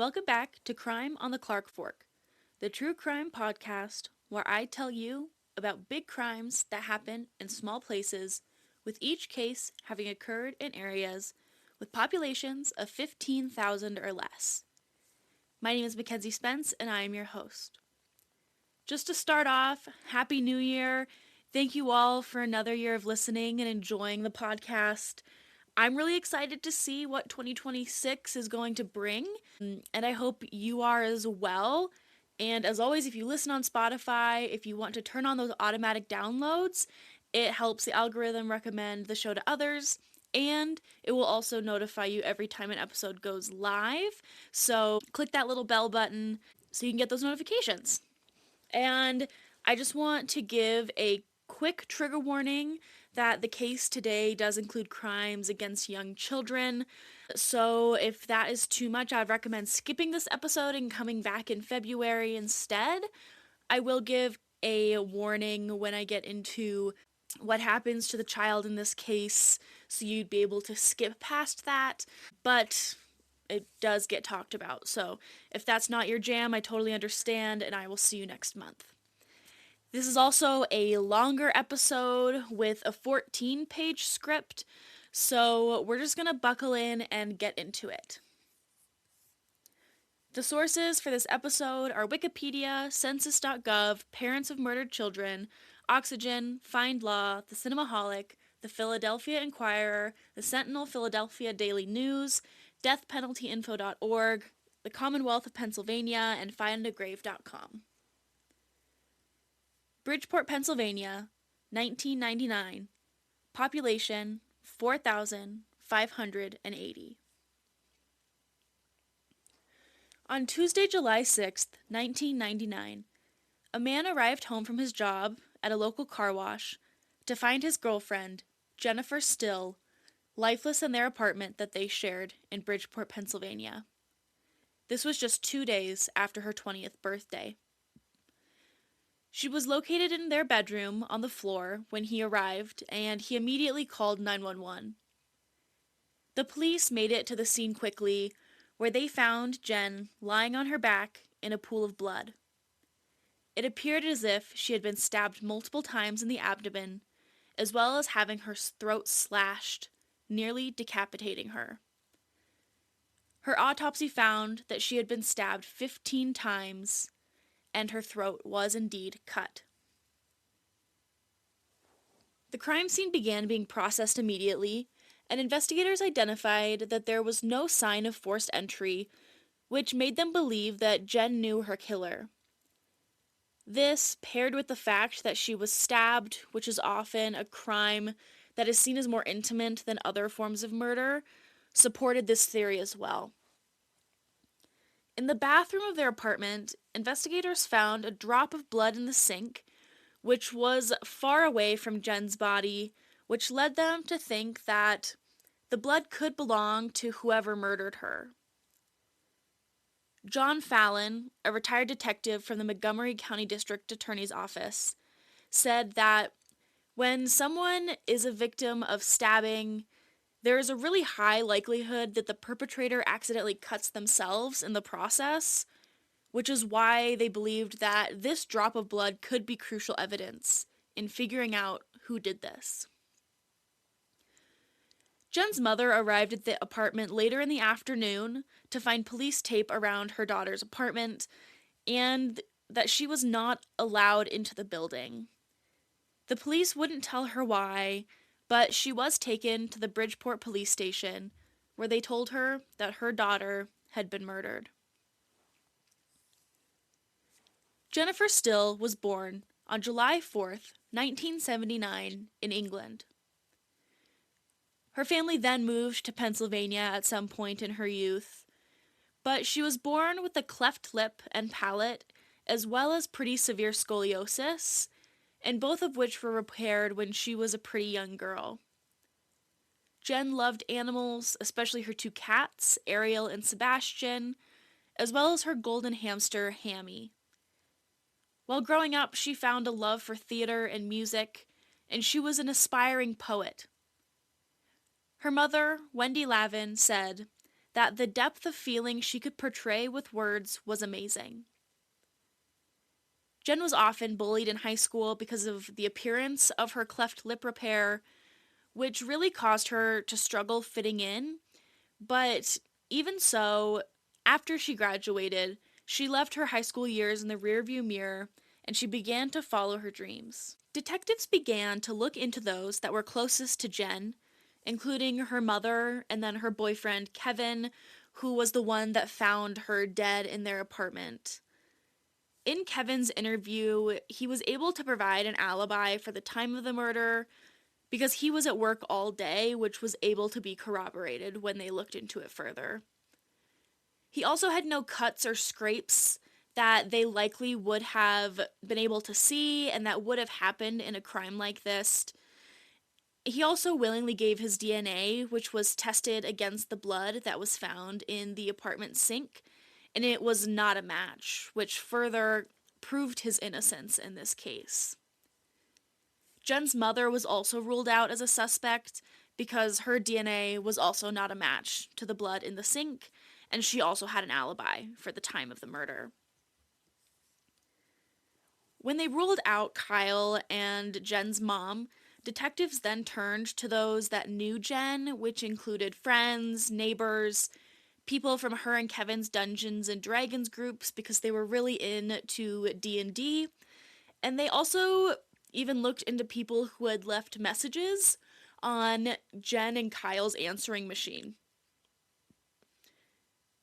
Welcome back to Crime on the Clark Fork, the true crime podcast where I tell you about big crimes that happen in small places, with each case having occurred in areas with populations of 15,000 or less. My name is Mackenzie Spence, and I am your host. Just to start off, Happy New Year. Thank you all for another year of listening and enjoying the podcast. I'm really excited to see what 2026 is going to bring, and I hope you are as well. And as always, if you listen on Spotify, if you want to turn on those automatic downloads, it helps the algorithm recommend the show to others, and it will also notify you every time an episode goes live. So click that little bell button so you can get those notifications. And I just want to give a quick trigger warning that the case today does include crimes against young children. So if that is too much, I'd recommend skipping this episode and coming back in February instead. I will give a warning when I get into what happens to the child in this case, so you'd be able to skip past that, but it does get talked about. So if that's not your jam, I totally understand, and I will see you next month. This is also a longer episode with a 14-page script, so we're just going to buckle in and get into it. The sources for this episode are Wikipedia, Census.gov, Parents of Murdered Children, Oxygen, Find Law, The Cinemaholic, The Philadelphia Inquirer, The Sentinel Philadelphia Daily News, DeathPenaltyInfo.org, the Commonwealth of Pennsylvania, and FindAGrave.com. Bridgeport, Pennsylvania, 1999. Population 4,580. On Tuesday, July 6th, 1999, a man arrived home from his job at a local car wash to find his girlfriend, Jennifer Still, lifeless in their apartment that they shared in Bridgeport, Pennsylvania. This was just 2 days after her 20th birthday. She was located in their bedroom on the floor when he arrived, and he immediately called 911. The police made it to the scene quickly, where they found Jenn lying on her back in a pool of blood. It appeared as if she had been stabbed multiple times in the abdomen, as well as having her throat slashed, nearly decapitating her. Her autopsy found that she had been stabbed 15 times, and her throat was indeed cut. The crime scene began being processed immediately, and investigators identified that there was no sign of forced entry, which made them believe that Jenn knew her killer. This, paired with the fact that she was stabbed, which is often a crime that is seen as more intimate than other forms of murder, supported this theory as well. In the bathroom of their apartment, investigators found a drop of blood in the sink, which was far away from Jenn's body, which led them to think that the blood could belong to whoever murdered her. John Fallon, a retired detective from the Montgomery County District Attorney's Office, said that when someone is a victim of stabbing, there is a really high likelihood that the perpetrator accidentally cuts themselves in the process, which is why they believed that this drop of blood could be crucial evidence in figuring out who did this. Jenn's mother arrived at the apartment later in the afternoon to find police tape around her daughter's apartment, and that she was not allowed into the building. The police wouldn't tell her why, but she was taken to the Bridgeport police station, where they told her that her daughter had been murdered. Jennifer Still was born on July 4th, 1979, in England. Her family then moved to Pennsylvania at some point in her youth, but she was born with a cleft lip and palate, as well as pretty severe scoliosis, and both of which were repaired when she was a pretty young girl. Jenn loved animals, especially her two cats, Ariel and Sebastian, as well as her golden hamster, Hammy. While growing up, she found a love for theater and music, and she was an aspiring poet. Her mother, Wendy Lavin, said that the depth of feeling she could portray with words was amazing. Jenn was often bullied in high school because of the appearance of her cleft lip repair, which really caused her to struggle fitting in. But even so, after she graduated, she left her high school years in the rearview mirror and she began to follow her dreams. Detectives began to look into those that were closest to Jenn, including her mother and then her boyfriend, Kevin, who was the one that found her dead in their apartment. In Kevin's interview, he was able to provide an alibi for the time of the murder because he was at work all day, which was able to be corroborated when they looked into it further. He also had no cuts or scrapes that they likely would have been able to see and that would have happened in a crime like this. He also willingly gave his DNA, which was tested against the blood that was found in the apartment sink, and it was not a match, which further proved his innocence in this case. Jenn's mother was also ruled out as a suspect because her DNA was also not a match to the blood in the sink, and she also had an alibi for the time of the murder. When they ruled out Kyle and Jenn's mom, detectives then turned to those that knew Jenn, which included friends, neighbors, people from her and Kevin's Dungeons and Dragons groups because they were really into D&D, and they also even looked into people who had left messages on Jenn and Kyle's answering machine.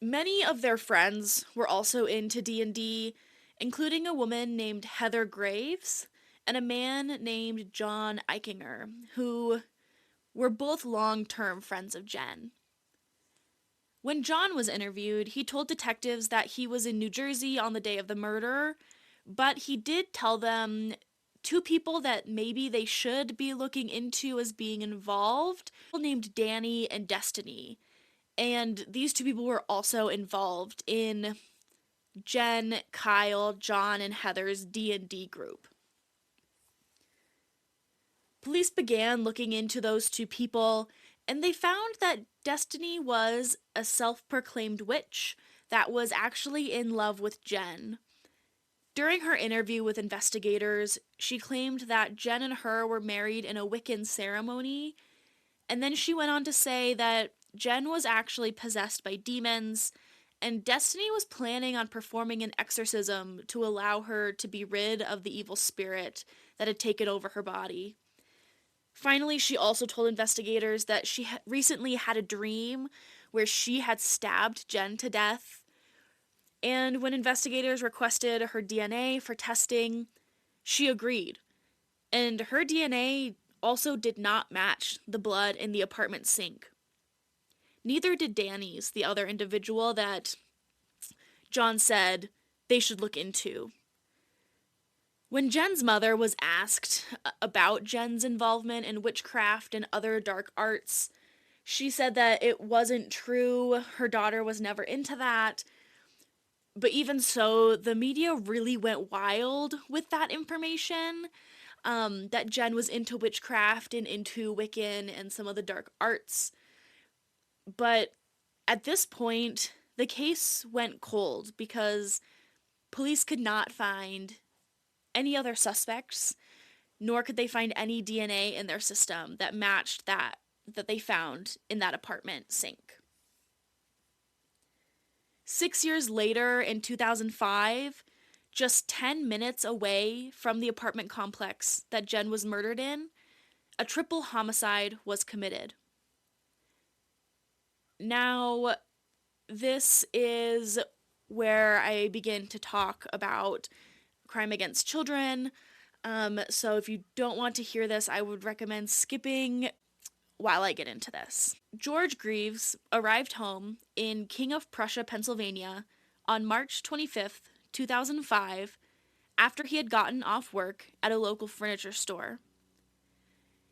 Many of their friends were also into D&D, including a woman named Heather Greaves and a man named John Eichinger, who were both long-term friends of Jenn. When John was interviewed, he told detectives that he was in New Jersey on the day of the murder, but he did tell them two people that maybe they should be looking into as being involved, named Danny and Destiny. And these two people were also involved in Jenn, Kyle, John, and Heather's D&D group. Police began looking into those two people, and they found that Destiny was a self-proclaimed witch that was actually in love with Jenn. During her interview with investigators, she claimed that Jenn and her were married in a Wiccan ceremony, and then she went on to say that Jenn was actually possessed by demons, and Destiny was planning on performing an exorcism to allow her to be rid of the evil spirit that had taken over her body. Finally, she also told investigators that she recently had a dream where she had stabbed Jenn to death. And when investigators requested her DNA for testing, she agreed. And her DNA also did not match the blood in the apartment sink. Neither did Danny's, the other individual that John said they should look into. When Jenn's mother was asked about Jenn's involvement in witchcraft and other dark arts, she said that it wasn't true. Her daughter was never into that. But even so, the media really went wild with that information, that Jenn was into witchcraft and into Wiccan and some of the dark arts. But at this point, the case went cold because police could not find any other suspects, nor could they find any DNA in their system that matched that they found in that apartment sink. 6 years later, in 2005, just 10 minutes away from the apartment complex that Jenn was murdered in, a triple homicide was committed. Now, this is where I begin to talk about crime against children. So if you don't want to hear this, I would recommend skipping while I get into this. George Greaves arrived home in King of Prussia, Pennsylvania on March 25th, 2005, after he had gotten off work at a local furniture store.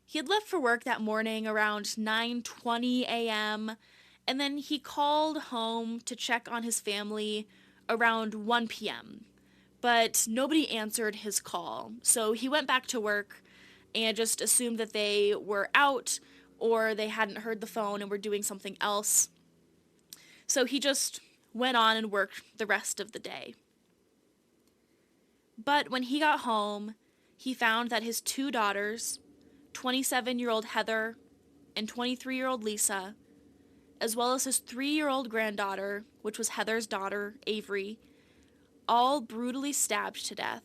He had left for work that morning around 9:20 a.m., and then he called home to check on his family around 1 p.m., but nobody answered his call. So he went back to work and just assumed that they were out or they hadn't heard the phone and were doing something else. So he just went on and worked the rest of the day. But when he got home, he found that his two daughters, 27-year-old Heather and 23-year-old Lisa, as well as his 3-year-old granddaughter, which was Heather's daughter, Avery, all brutally stabbed to death.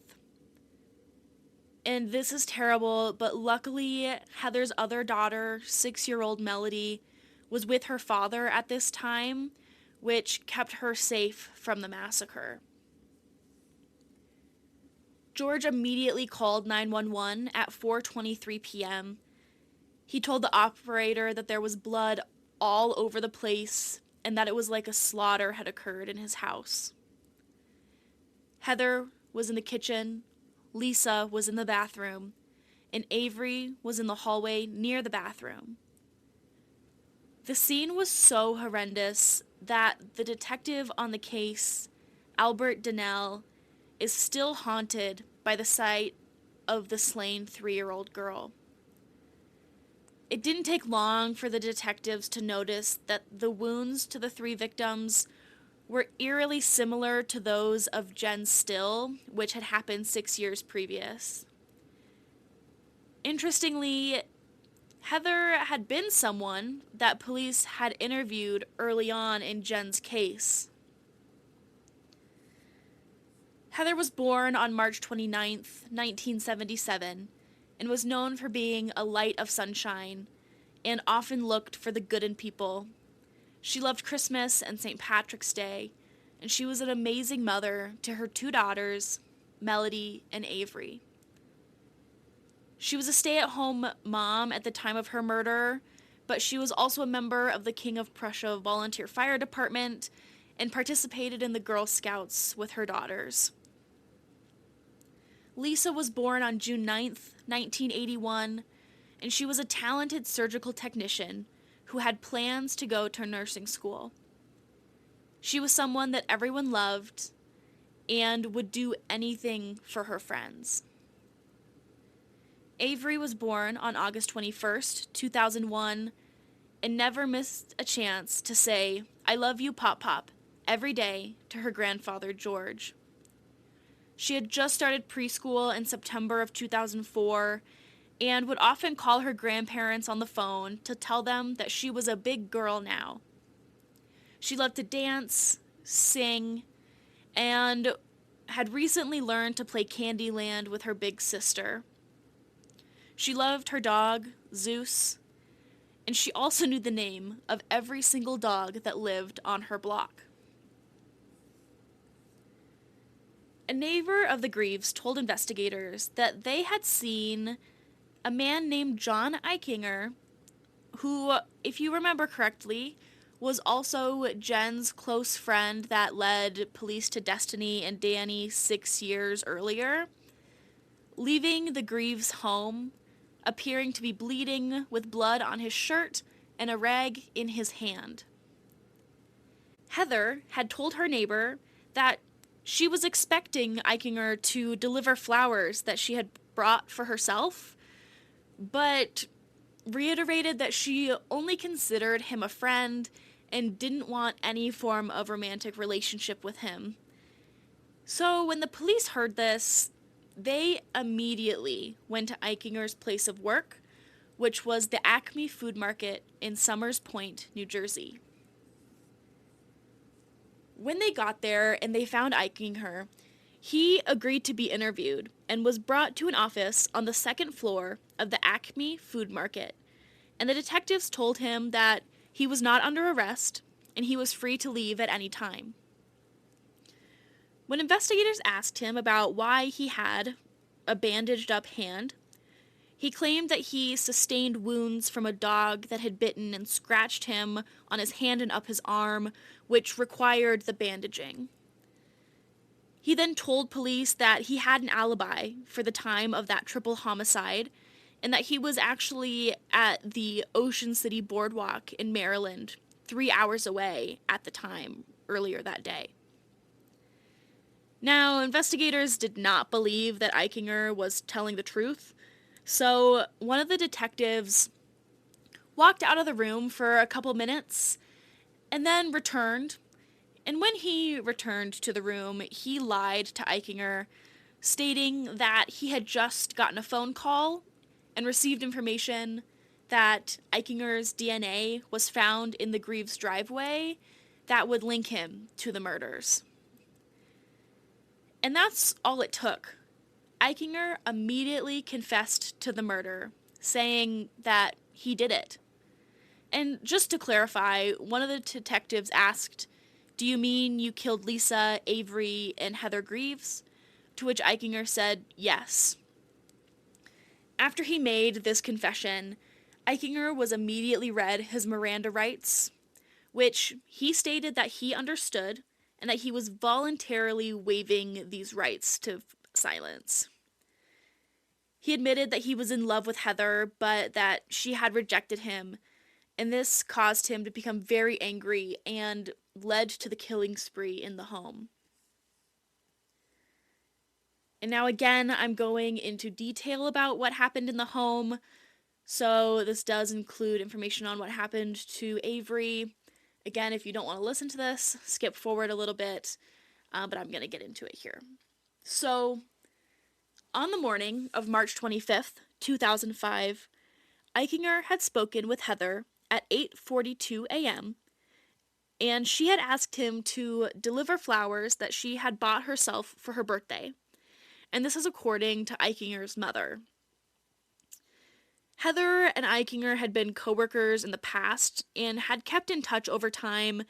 And this is terrible, but luckily Heather's other daughter, 6-year-old Melody, was with her father at this time, which kept her safe from the massacre. George immediately called 911 at 4:23 p.m. He told the operator that there was blood all over the place and that it was like a slaughter had occurred in his house. Heather was in the kitchen, Lisa was in the bathroom, and Avery was in the hallway near the bathroom. The scene was so horrendous that the detective on the case, Albert Donnell, is still haunted by the sight of the slain 3-year-old girl. It didn't take long for the detectives to notice that the wounds to the 3 victims were eerily similar to those of Jenn Still, which had happened 6 years previous. Interestingly, Heather had been someone that police had interviewed early on in Jenn's case. Heather was born on March 29th, 1977, and was known for being a light of sunshine and often looked for the good in people. She loved Christmas and St. Patrick's Day, and she was an amazing mother to her 2 daughters, Melody and Avery. She was a stay-at-home mom at the time of her murder, but she was also a member of the King of Prussia Volunteer Fire Department and participated in the Girl Scouts with her daughters. Lisa was born on June 9th, 1981, and she was a talented surgical technician who had plans to go to nursing school. She was someone that everyone loved and would do anything for her friends. Avery was born on August 21st, 2001, and never missed a chance to say, "I love you, Pop Pop," every day to her grandfather, George. She had just started preschool in September of 2004 and would often call her grandparents on the phone to tell them that she was a big girl now. She loved to dance, sing, and had recently learned to play Candyland with her big sister. She loved her dog, Zeus, and she also knew the name of every single dog that lived on her block. A neighbor of the Greaves told investigators that they had seen a man named John Eichinger, who, if you remember correctly, was also Jenn's close friend that led police to Destiny and Danny 6 years earlier, leaving the Greaves' home, appearing to be bleeding with blood on his shirt and a rag in his hand. Heather had told her neighbor that she was expecting Eichinger to deliver flowers that she had brought for herself, but reiterated that she only considered him a friend and didn't want any form of romantic relationship with him. So when the police heard this, they immediately went to Eichinger's place of work, which was the Acme Food Market in Summers Point, New Jersey. When they got there and they found Eichinger, he agreed to be interviewed and was brought to an office on the 2nd floor of the Acme Food Market, and the detectives told him that he was not under arrest and he was free to leave at any time. When investigators asked him about why he had a bandaged up hand, he claimed that he sustained wounds from a dog that had bitten and scratched him on his hand and up his arm, which required the bandaging. He then told police that he had an alibi for the time of that triple homicide and that he was actually at the Ocean City Boardwalk in Maryland, 3 hours away at the time, earlier that day. Now, investigators did not believe that Eichinger was telling the truth, so one of the detectives walked out of the room for a couple minutes and then returned. And when he returned to the room, he lied to Eichinger, stating that he had just gotten a phone call and received information that Eichinger's DNA was found in the Greaves driveway that would link him to the murders. And that's all it took. Eichinger immediately confessed to the murder, saying that he did it. And just to clarify, one of the detectives asked, "Do you mean you killed Lisa, Avery, and Heather Greaves?" To which Eichinger said yes. After he made this confession, Eichinger was immediately read his Miranda rights, which he stated that he understood and that he was voluntarily waiving these rights to silence. He admitted that he was in love with Heather, but that she had rejected him, and this caused him to become very angry and led to the killing spree in the home. And now again, I'm going into detail about what happened in the home. So this does include information on what happened to Avery. Again, if you don't want to listen to this, skip forward a little bit, but I'm going to get into it here. So, on the morning of March 25th, 2005, Eichinger had spoken with Heather at 8:42 a.m., and she had asked him to deliver flowers that she had bought herself for her birthday. And this is according to Eichinger's mother. Heather and Eichinger had been co-workers in the past and had kept in touch over time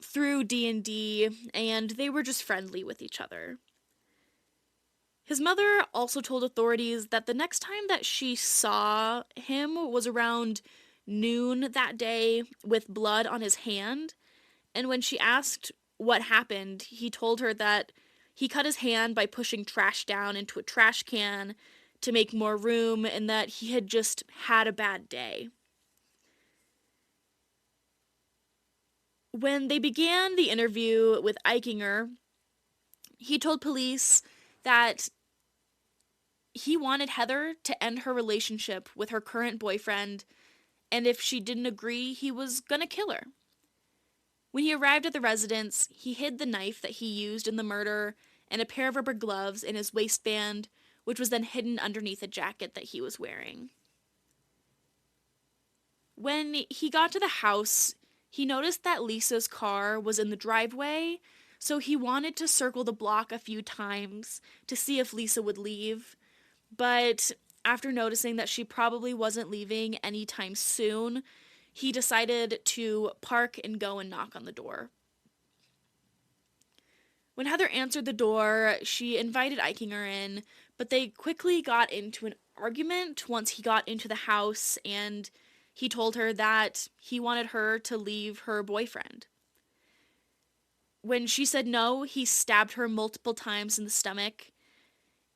through D&D, and they were just friendly with each other. His mother also told authorities that the next time that she saw him was around noon that day with blood on his hand, and when she asked what happened, he told her that he cut his hand by pushing trash down into a trash can to make more room, and that he had just had a bad day. When they began the interview with Eichinger, he told police that he wanted Heather to end her relationship with her current boyfriend, and if she didn't agree, he was gonna kill her. When he arrived at the residence, he hid the knife that he used in the murder and a pair of rubber gloves in his waistband, which was then hidden underneath a jacket that he was wearing. When he got to the house, he noticed that Lisa's car was in the driveway, so he wanted to circle the block a few times to see if Lisa would leave, but after noticing that she probably wasn't leaving anytime soon, he decided to park and go and knock on the door. When Heather answered the door, she invited Eichinger in, but they quickly got into an argument once he got into the house, and he told her that he wanted her to leave her boyfriend. When she said no, he stabbed her multiple times in the stomach,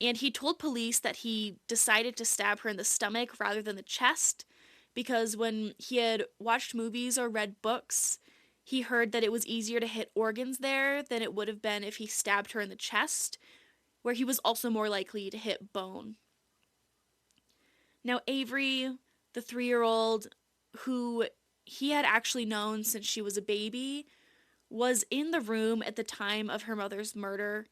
and he told police that he decided to stab her in the stomach rather than the chest because when he had watched movies or read books, he heard that it was easier to hit organs there than it would have been if he stabbed her in the chest, where he was also more likely to hit bone. Now, Avery, the 3-year-old, who he had actually known since she was a baby, was in the room at the time of her mother's murder,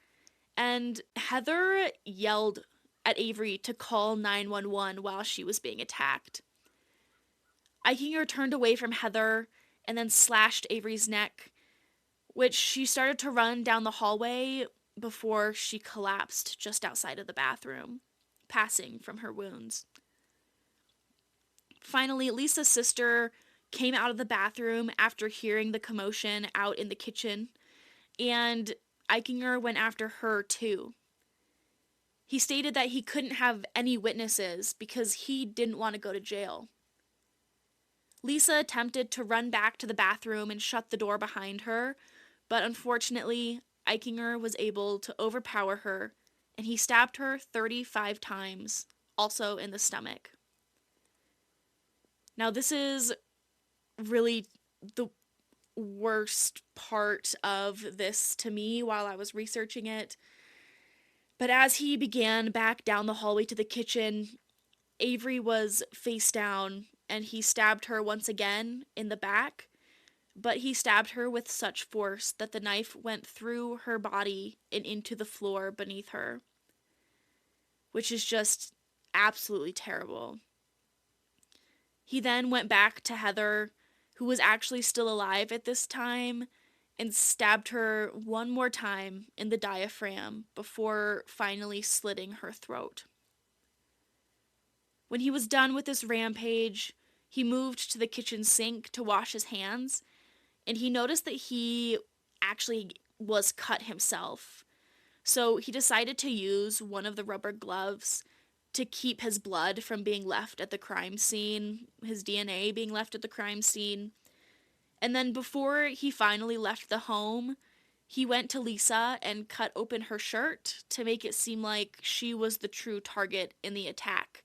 and Heather yelled at Avery to call 911 while she was being attacked. Eichinger turned away from Heather and then slashed Avery's neck, which she started to run down the hallway before she collapsed just outside of the bathroom, passing from her wounds. Finally, Lisa's sister came out of the bathroom after hearing the commotion out in the kitchen, and Eichinger went after her too. He stated that he couldn't have any witnesses because he didn't want to go to jail. Lisa attempted to run back to the bathroom and shut the door behind her, but unfortunately, Eichinger was able to overpower her, and he stabbed her 35 times, also in the stomach. Now, this is really the worst part of this to me while I was researching it. But as he began back down the hallway to the kitchen, Avery was face down, and he stabbed her once again in the back, but he stabbed her with such force that the knife went through her body and into the floor beneath her, which is just absolutely terrible. He then went back to Heather, who was actually still alive at this time, and stabbed her one more time in the diaphragm before finally slitting her throat. When he was done with this rampage, he moved to the kitchen sink to wash his hands, and he noticed that he actually was cut himself. So he decided to use one of the rubber gloves to keep his blood from being left at the crime scene, his DNA being left at the crime scene. And then before he finally left the home, he went to Lisa and cut open her shirt to make it seem like she was the true target in the attack,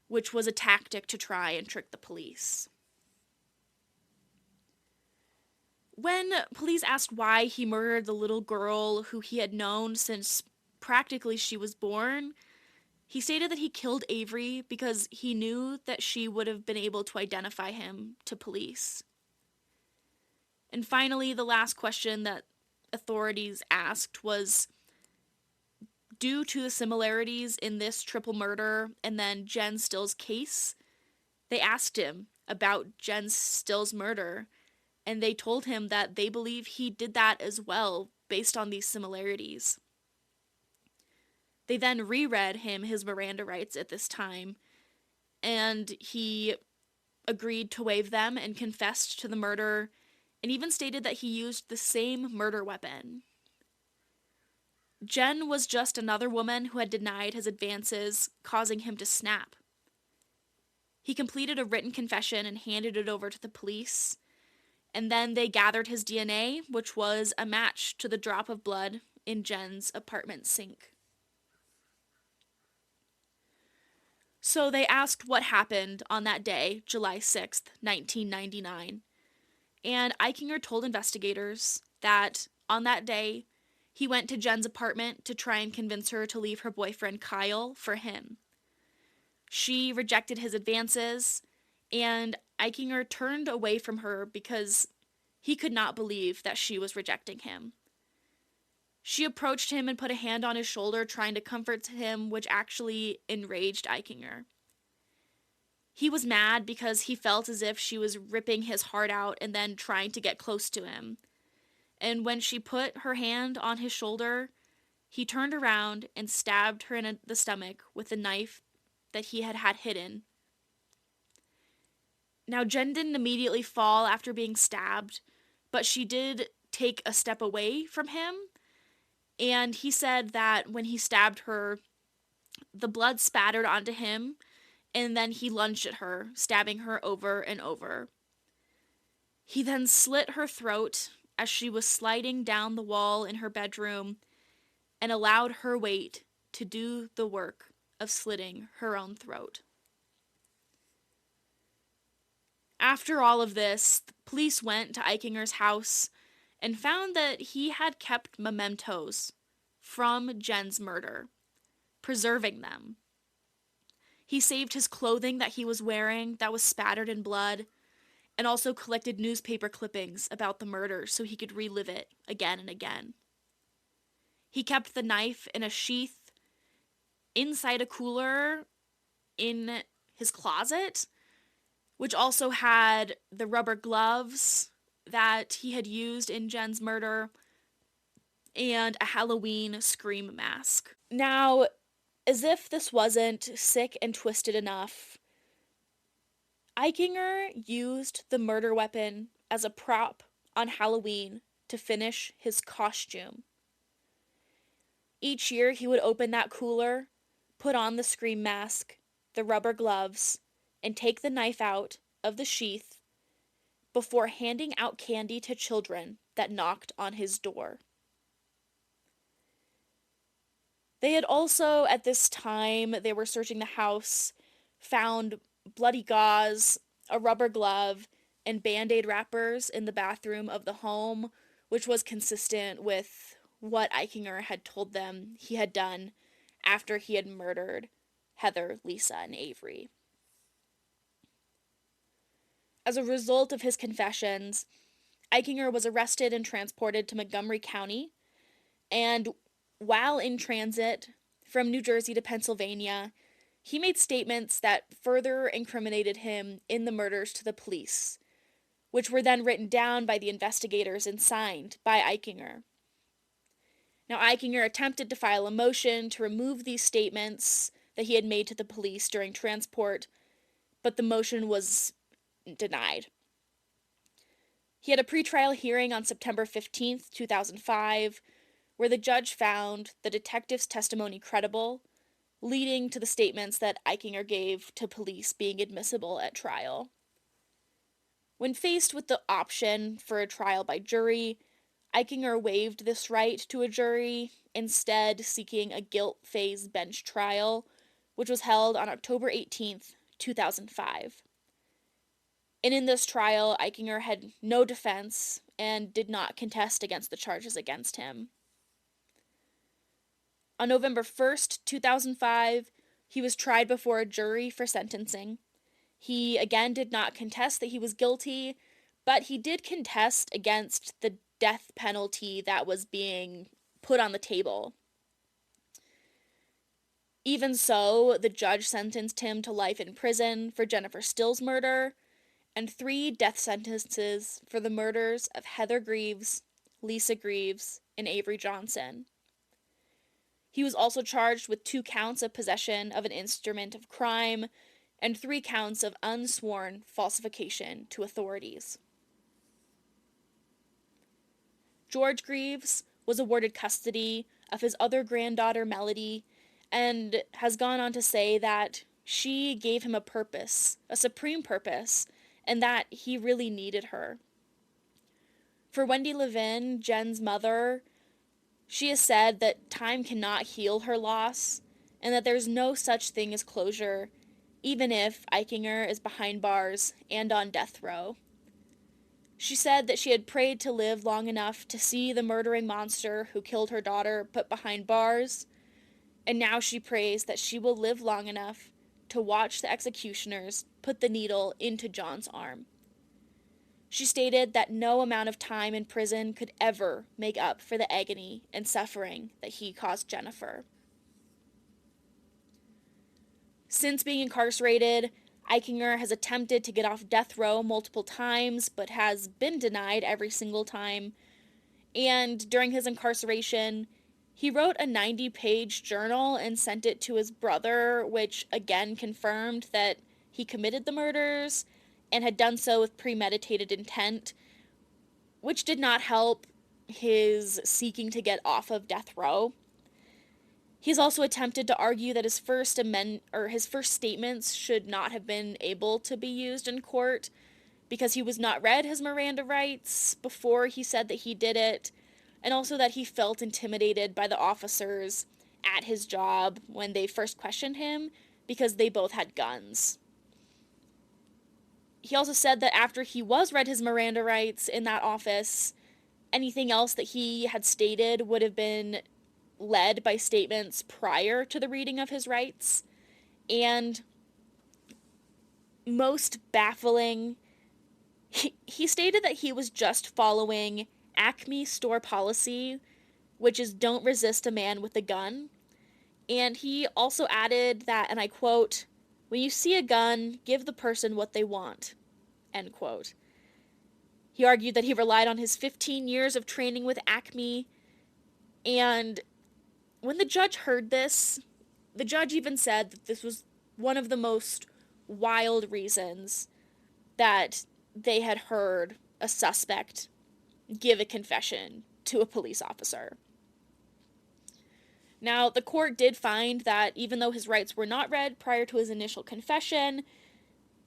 which was a tactic to try and trick the police. When police asked why he murdered the little girl who he had known since practically she was born, he stated that he killed Avery because he knew that she would have been able to identify him to police. And finally, the last question that authorities asked was, due to the similarities in this triple murder and then Jenn Still's case, they asked him about Jenn Still's murder, and they told him that they believe he did that as well based on these similarities. They then reread him his Miranda rights at this time, and he agreed to waive them and confessed to the murder, and even stated that he used the same murder weapon. Jenn was just another woman who had denied his advances, causing him to snap. He completed a written confession and handed it over to the police, and then they gathered his DNA, which was a match to the drop of blood in Jenn's apartment sink. So they asked what happened on that day, July 6th, 1999. And Eichinger told investigators that on that day, he went to Jenn's apartment to try and convince her to leave her boyfriend Kyle for him. She rejected his advances, and Eichinger turned away from her because he could not believe that she was rejecting him. She approached him and put a hand on his shoulder, trying to comfort him, which actually enraged Eichinger. He was mad because he felt as if she was ripping his heart out and then trying to get close to him. And when she put her hand on his shoulder, he turned around and stabbed her in the stomach with a knife that he had hidden. Now, Jenn didn't immediately fall after being stabbed, but she did take a step away from him, and he said that when he stabbed her, the blood spattered onto him, and then he lunged at her, stabbing her over and over. He then slit her throat as she was sliding down the wall in her bedroom and allowed her weight to do the work of slitting her own throat. After all of this, the police went to Eichinger's house and found that he had kept mementos from Jenn's murder, preserving them. He saved his clothing that he was wearing that was spattered in blood, and also collected newspaper clippings about the murder so he could relive it again and again. He kept the knife in a sheath inside a cooler in his closet, which also had the rubber gloves that he had used in Jenn's murder and a Halloween scream mask. Now, as if this wasn't sick and twisted enough, Eichinger used the murder weapon as a prop on Halloween to finish his costume. Each year he would open that cooler, put on the scream mask, the rubber gloves, and take the knife out of the sheath before handing out candy to children that knocked on his door. They had also, at this time, they were searching the house, found bloody gauze, a rubber glove, and Band-Aid wrappers in the bathroom of the home, which was consistent with what Eichinger had told them he had done after he had murdered Heather, Lisa, and Avery. As a result of his confessions, Eichinger was arrested and transported to Montgomery County, and while in transit from New Jersey to Pennsylvania, he made statements that further incriminated him in the murders to the police, which were then written down by the investigators and signed by Eichinger. Now, Eichinger attempted to file a motion to remove these statements that he had made to the police during transport, but the motion was denied. He had a pretrial hearing on September 15th, 2005, where the judge found the detective's testimony credible, leading to the statements that Eichinger gave to police being admissible at trial. When faced with the option for a trial by jury, Eichinger waived this right to a jury, instead seeking a guilt phase bench trial, which was held on October 18th, 2005. And in this trial, Eichinger had no defense and did not contest against the charges against him. On November 1st, 2005, he was tried before a jury for sentencing. He again did not contest that he was guilty, but he did contest against the death penalty that was being put on the table. Even so, the judge sentenced him to life in prison for Jennifer Still's murder and 3 death sentences for the murders of Heather Greaves, Lisa Greaves, and Avery Johnson. He was also charged with 2 counts of possession of an instrument of crime and 3 counts of unsworn falsification to authorities. George Greaves was awarded custody of his other granddaughter, Melody, and has gone on to say that she gave him a purpose, a supreme purpose, and that he really needed her. For Wendy Levin, Jenn's mother, she has said that time cannot heal her loss, and that there's no such thing as closure, even if Eichinger is behind bars and on death row. She said that she had prayed to live long enough to see the murdering monster who killed her daughter put behind bars, and now she prays that she will live long enough to watch the executioners put the needle into John's arm. She stated that no amount of time in prison could ever make up for the agony and suffering that he caused Jennifer. Since being incarcerated, Eichinger has attempted to get off death row multiple times, but has been denied every single time. And during his incarceration, he wrote a 90-page journal and sent it to his brother, which again confirmed that he committed the murders and had done so with premeditated intent, which did not help his seeking to get off of death row. He's also attempted to argue that his first statements should not have been able to be used in court because he was not read his Miranda rights before he said that he did it, and also that he felt intimidated by the officers at his job when they first questioned him because they both had guns. He also said that after he was read his Miranda rights in that office, anything else that he had stated would have been led by statements prior to the reading of his rights. And most baffling, he stated that he was just following Acme store policy, which is don't resist a man with a gun. And he also added that, and I quote, "When you see a gun, give the person what they want," end quote. He argued that he relied on his 15 years of training with Acme, and when the judge heard this, the judge even said that this was one of the most wild reasons that they had heard a suspect give a confession to a police officer. Now, the court did find that even though his rights were not read prior to his initial confession,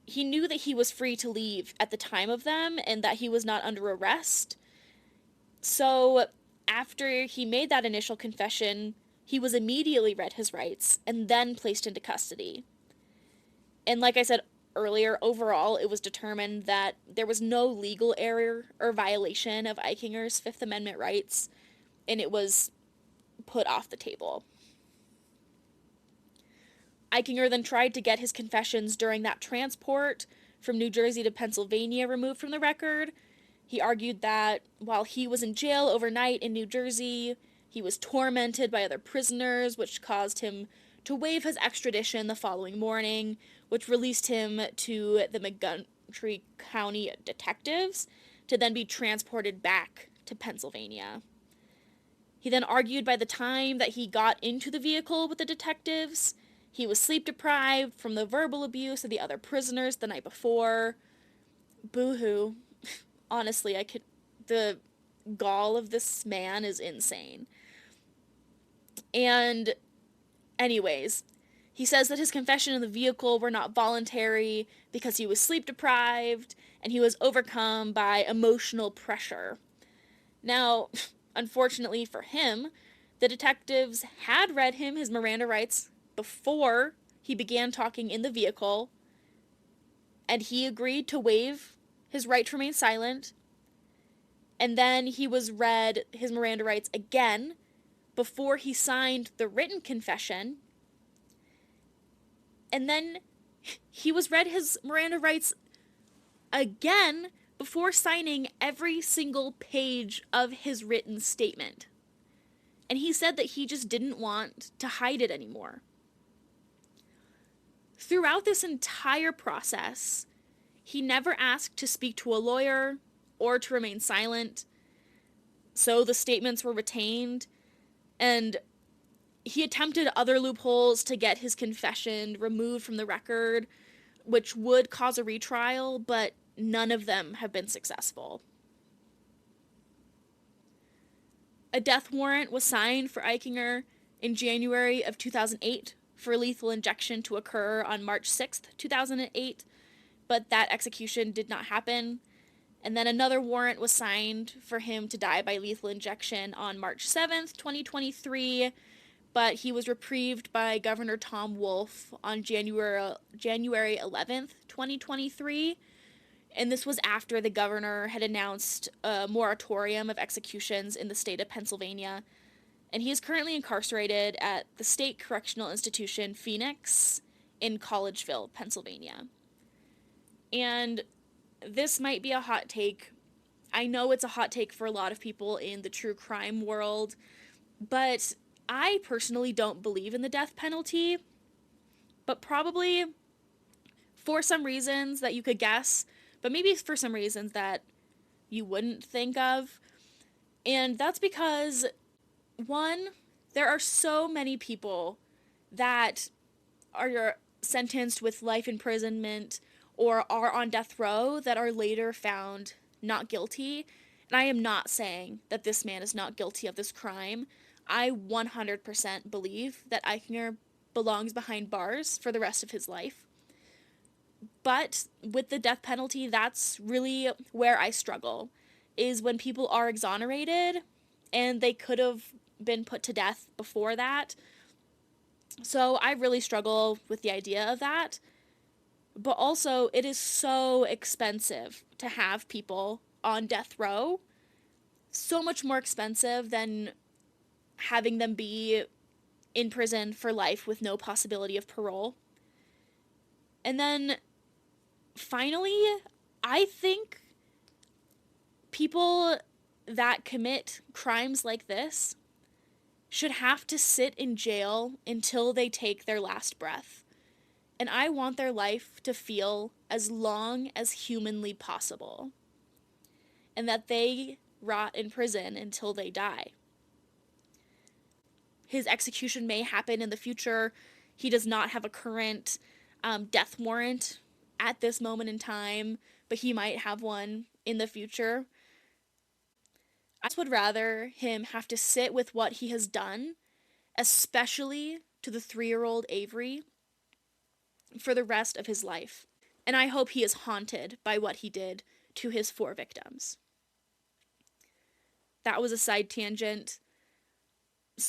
he knew that he was free to leave at the time of them and that he was not under arrest. So, after he made that initial confession, he was immediately read his rights and then placed into custody. And like I said earlier, overall, it was determined that there was no legal error or violation of Eichinger's Fifth Amendment rights, and it was put off the table. Eichinger then tried to get his confessions during that transport from New Jersey to Pennsylvania removed from the record, He argued that while he was in jail overnight in New Jersey, he was tormented by other prisoners, which caused him to waive his extradition the following morning, which released him to the Montgomery County detectives to then be transported back to Pennsylvania. He then argued by the time that he got into the vehicle with the detectives, he was sleep deprived from the verbal abuse of the other prisoners the night before. Boo-hoo. Honestly, the gall of this man is insane. And anyways, he says that his confession in the vehicle were not voluntary because he was sleep deprived and he was overcome by emotional pressure. Now, unfortunately for him, the detectives had read him his Miranda rights before he began talking in the vehicle, and he agreed to waive his right to remain silent. And then he was read his Miranda rights again before he signed the written confession. And then he was read his Miranda rights again before signing every single page of his written statement. And he said that he just didn't want to hide it anymore. Throughout this entire process, he never asked to speak to a lawyer or to remain silent. So the statements were retained, and he attempted other loopholes to get his confession removed from the record, which would cause a retrial, but none of them have been successful. A death warrant was signed for Eichinger in January of 2008 for lethal injection to occur on March 6th, 2008, but that execution did not happen. And then another warrant was signed for him to die by lethal injection on March 7th, 2023, but he was reprieved by Governor Tom Wolf on January 11th, 2023. And this was after the governor had announced a moratorium of executions in the state of Pennsylvania. And he is currently incarcerated at the State Correctional Institution Phoenix in Collegeville, Pennsylvania. And this might be a hot take. I know it's a hot take for a lot of people in the true crime world, but I personally don't believe in the death penalty. But probably for some reasons that you could guess, but maybe for some reasons that you wouldn't think of. And that's because, one, there are so many people that are sentenced with life imprisonment or are on death row that are later found not guilty. And I am not saying that this man is not guilty of this crime. I 100% believe that Eichinger belongs behind bars for the rest of his life. But with the death penalty, that's really where I struggle, is when people are exonerated and they could have been put to death before that. So I really struggle with the idea of that. But also, it is so expensive to have people on death row. So much more expensive than having them be in prison for life with no possibility of parole. And then, finally, I think people that commit crimes like this should have to sit in jail until they take their last breath. And I want their life to feel as long as humanly possible. And that they rot in prison until they die. His execution may happen in the future. He does not have a current death warrant at this moment in time, but he might have one in the future. I just would rather him have to sit with what he has done, especially to the 3-year-old Avery, for the rest of his life. And I hope he is haunted by what he did to his 4 victims. That was a side tangent.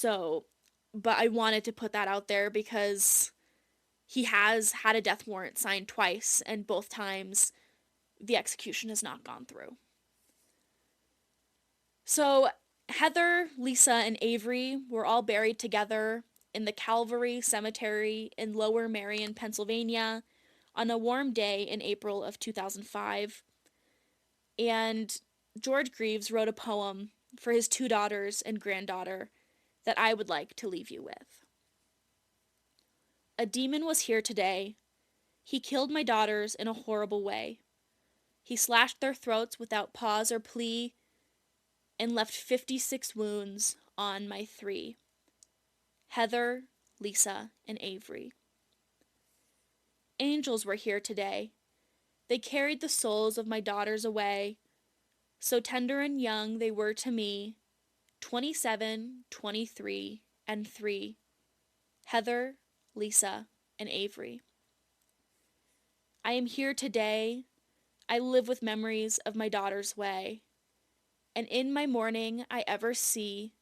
But I wanted to put that out there because he has had a death warrant signed twice, and both times the execution has not gone through. So Heather, Lisa, and Avery were all buried together in the Calvary Cemetery in Lower Merion, Pennsylvania, on a warm day in April of 2005. And George Greaves wrote a poem for his 2 daughters and granddaughter that I would like to leave you with. A demon was here today. He killed my daughters in a horrible way. He slashed their throats without pause or plea and left 56 wounds on my 3. Heather, Lisa, and Avery. Angels were here today. They carried the souls of my daughters away. So tender and young they were to me, 27, 23, and 3. Heather, Lisa, and Avery. I am here today. I live with memories of my daughter's way. And in my morning I ever see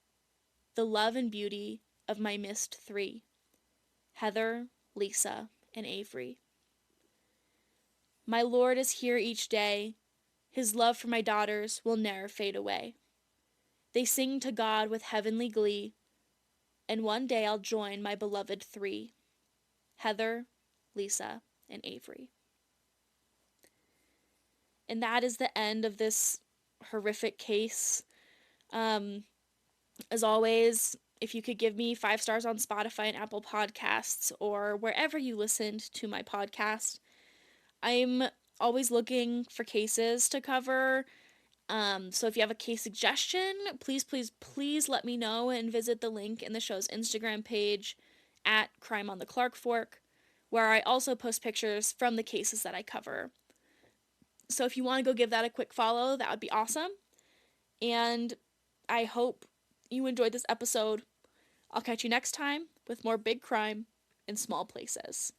the love and beauty of my missed 3. Heather, Lisa, and Avery. My Lord is here each day. His love for my daughters will ne'er fade away. They sing to God with heavenly glee, and one day I'll join my beloved 3. Heather, Lisa, and Avery. And that is the end of this horrific case. As always, if you could give me 5 stars on Spotify and Apple Podcasts or wherever you listened to my podcast. I'm always looking for cases to cover. So if you have a case suggestion, please let me know and visit the link in the show's Instagram page at Crime on the Clark Fork, where I also post pictures from the cases that I cover. So if you want to go give that a quick follow, that would be awesome. And I hope you enjoyed this episode. I'll catch you next time with more big crime in small places.